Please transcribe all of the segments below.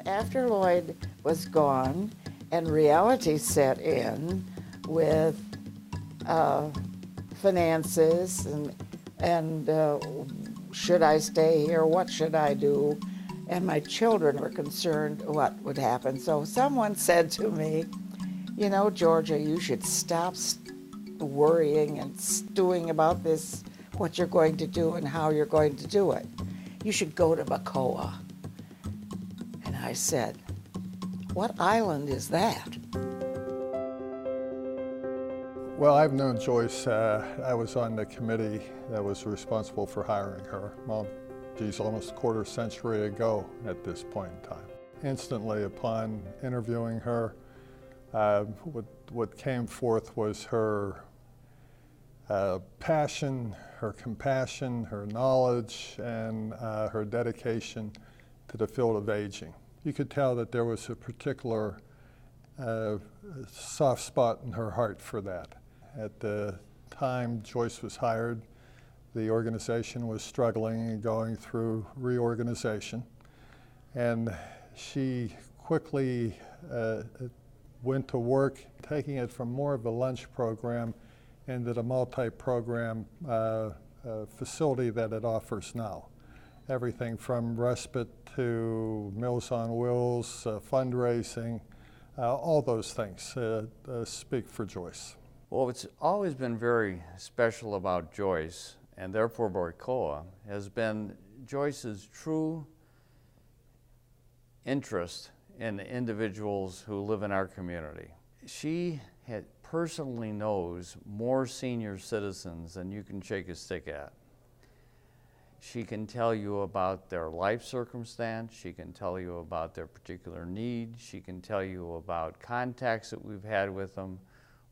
after Lloyd was gone and reality set in with finances and should I stay here, what should I do, and my children were concerned what would happen. So someone said to me, you know, Georgia, you should stop worrying and stewing about this, what you're going to do and how you're going to do it. You should go to Bacoa. And I said, what island is that? Well, I've known Joyce. I was on the committee that was responsible for hiring her. Well, geez, almost a quarter century ago at this point in time. Instantly upon interviewing her, what came forth was her passion, her compassion, her knowledge, and her dedication to the field of aging. You could tell that there was a particular soft spot in her heart for that. At the time Joyce was hired, the organization was struggling and going through reorganization. And she quickly went to work, taking it from more of a lunch program into the multi-program facility that it offers now. Everything from respite to Meals on Wheels, fundraising, all those things speak for Joyce. Well, what's always been very special about Joyce, and therefore Bacoa, has been Joyce's true interest in individuals who live in our community. She personally knows more senior citizens than you can shake a stick at. She can tell you about their life circumstance, she can tell you about their particular needs, she can tell you about contacts that we've had with them,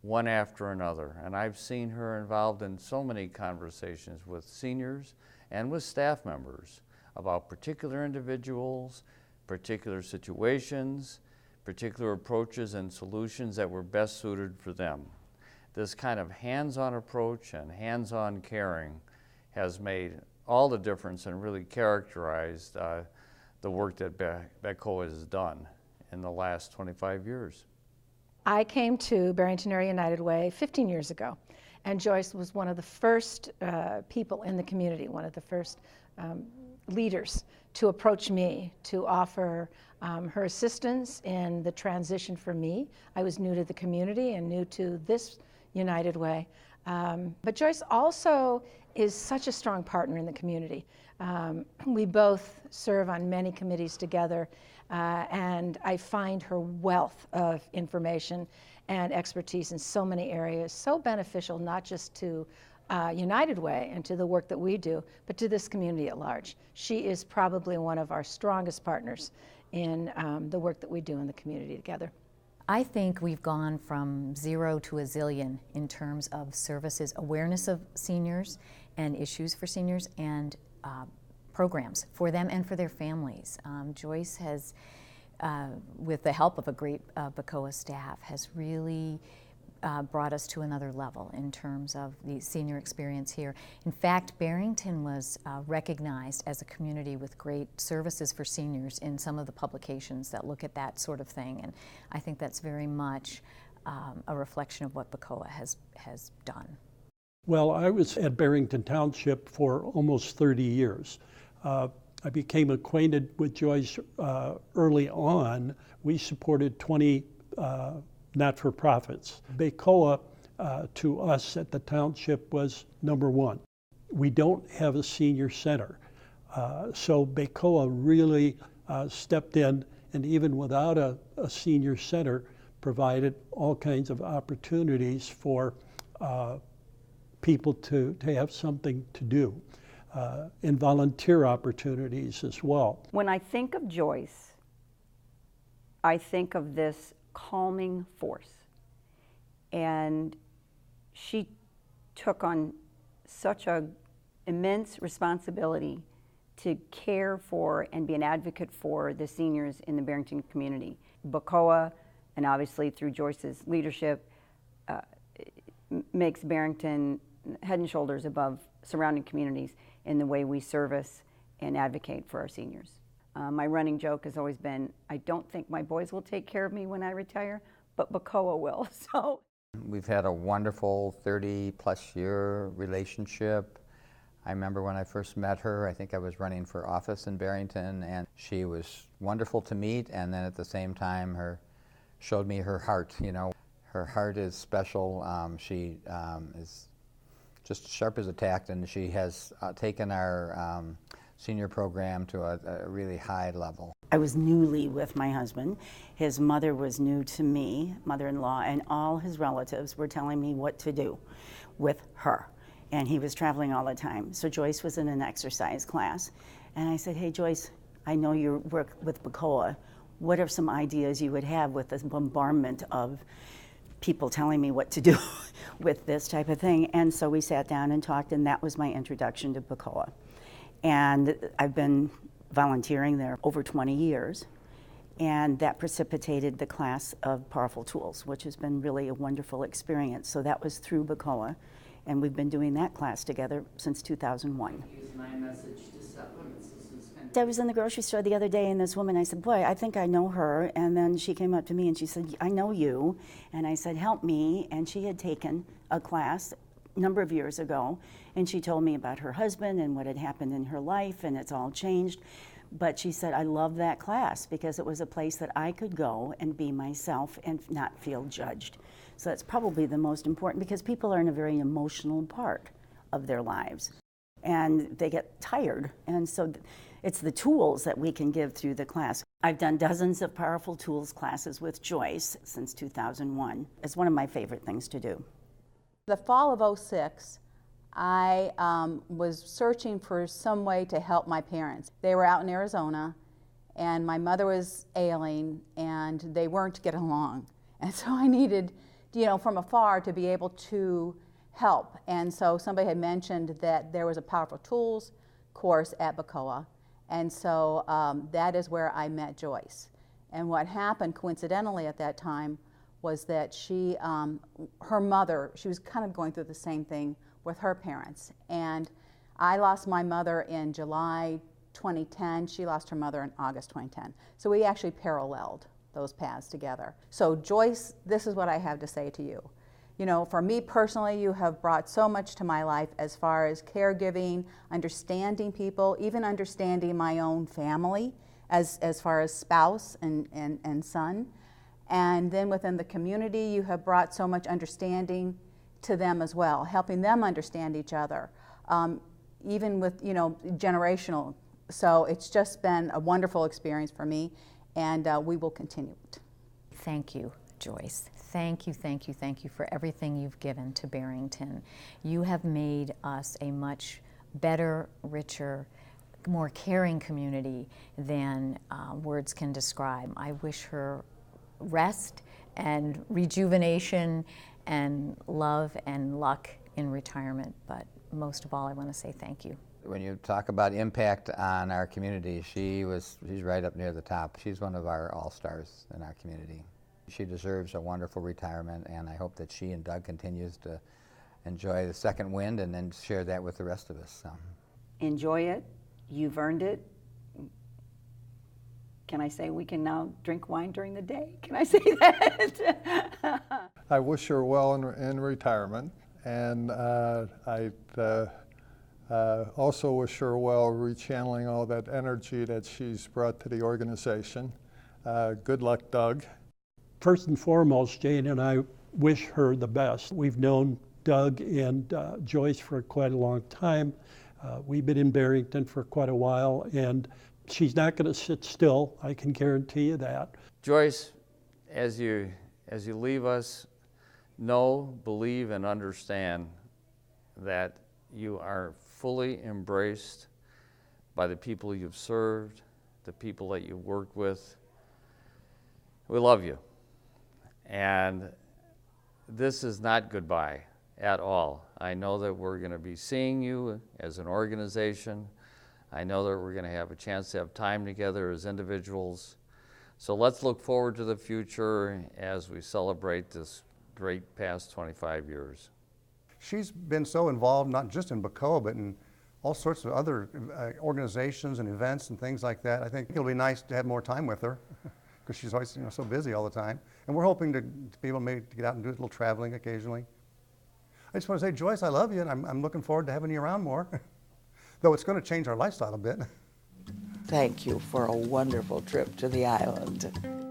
one after another. And I've seen her involved in so many conversations with seniors and with staff members about particular individuals, particular situations, particular approaches and solutions that were best suited for them. This kind of hands-on approach and hands-on caring has made all the difference and really characterized the work that Bacoa has done in the last 25 years. I came to Barrington Area United Way 15 years ago, and Joyce was one of the first people in the community, one of the first leaders to approach me to offer her assistance in the transition for me. I was new to the community and new to this United Way. But Joyce also is such a strong partner in the community. We both serve on many committees together, and I find her wealth of information and expertise in so many areas so beneficial, not just to United Way and to the work that we do, but to this community at large. She is probably one of our strongest partners in the work that we do in the community together. I think we've gone from 0 to a zillion in terms of services, awareness of seniors and issues for seniors, and programs for them and for their families. Joyce has, with the help of a great Bacoa staff, has really brought us to another level in terms of the senior experience here. In fact, Barrington was recognized as a community with great services for seniors in some of the publications that look at that sort of thing, and I think that's very much a reflection of what Bacoa has done. Well, I was at Barrington Township for almost 30 years. I became acquainted with Joyce early on. We supported 20 not-for-profits. Bacoa, to us at the township, was number one. We don't have a senior center. So Bacoa really stepped in, and even without a senior center, provided all kinds of opportunities for people to have something to do, and volunteer opportunities as well. When I think of Joyce, I think of this calming force, and she took on such an immense responsibility to care for and be an advocate for the seniors in the Barrington community. Bacoa, and obviously through Joyce's leadership, makes Barrington head and shoulders above surrounding communities in the way we service and advocate for our seniors. My running joke has always been, I don't think my boys will take care of me when I retire, but Bacoa will. So we've had a wonderful 30-plus year relationship. I remember when I first met her, I think I was running for office in Barrington, and she was wonderful to meet, and then at the same time showed me her heart. You know, her heart is special. She is just sharp as a tack, and she has taken our senior program to a really high level. I was newly with my husband. His mother was new to me, mother-in-law, and all his relatives were telling me what to do with her. And he was traveling all the time. So Joyce was in an exercise class. And I said, hey, Joyce, I know you work with Bacoa. What are some ideas you would have with this bombardment of people telling me what to do with this type of thing? And so we sat down and talked, and that was my introduction to Bacoa. And I've been volunteering there over 20 years. And that precipitated the class of Powerful Tools, which has been really a wonderful experience. So that was through Bacoa. And we've been doing that class together since 2001. Use my message to supplements. I was in the grocery store the other day, and this woman, I said, boy, I think I know her. And then she came up to me and she said, I know you. And I said, help me. And she had taken a class a number of years ago, and she told me about her husband and what had happened in her life, and it's all changed. But she said, I love that class because it was a place that I could go and be myself and not feel judged. So that's probably the most important, because people are in a very emotional part of their lives and they get tired. And so it's the tools that we can give through the class. I've done dozens of Powerful Tools classes with Joyce since 2001. It's one of my favorite things to do. The fall of '06, I was searching for some way to help my parents. They were out in Arizona, and my mother was ailing, and they weren't getting along. And so I needed, from afar to be able to help. And so somebody had mentioned that there was a Powerful Tools course at Bacoa. And so that is where I met Joyce. And what happened coincidentally at that time was that her mother, she was kind of going through the same thing with her parents. And I lost my mother in July 2010. She lost her mother in August 2010. So we actually paralleled those paths together. So Joyce, this is what I have to say to you. For me personally, you have brought so much to my life as far as caregiving, understanding people, even understanding my own family as far as spouse and son. And then within the community, you have brought so much understanding to them as well, helping them understand each other, even with, generational. So it's just been a wonderful experience for me, and we will continue it. Thank you, Joyce. Thank you, thank you, thank you for everything you've given to Barrington. You have made us a much better, richer, more caring community than words can describe. I wish her rest and rejuvenation and love and luck in retirement, but most of all, I want to say thank you. When you talk about impact on our community, she's right up near the top. She's one of our all-stars in our community. She deserves a wonderful retirement, and I hope that she and Doug continues to enjoy the second wind and then share that with the rest of us. So. Enjoy it. You've earned it. Can I say we can now drink wine during the day? Can I say that? I wish her well in retirement, and I also wish her well rechanneling all that energy that she's brought to the organization. Good luck, Doug. First and foremost, Jane and I wish her the best. We've known Doug and Joyce for quite a long time. We've been in Barrington for quite a while, and she's not going to sit still, I can guarantee you that. Joyce, as you leave us, know, believe, and understand that you are fully embraced by the people you've served, the people that you've worked with. We love you. And this is not goodbye at all. I know that we're going to be seeing you as an organization. I know that we're going to have a chance to have time together as individuals. So let's look forward to the future as we celebrate this great past 25 years. She's been so involved, not just in Bacoa, but in all sorts of other organizations and events and things like that. I think it'll be nice to have more time with her because she's always so busy all the time. And we're hoping to be able maybe to get out and do a little traveling occasionally. I just want to say, Joyce, I love you, and I'm looking forward to having you around more, though it's going to change our lifestyle a bit. Thank you for a wonderful trip to the island.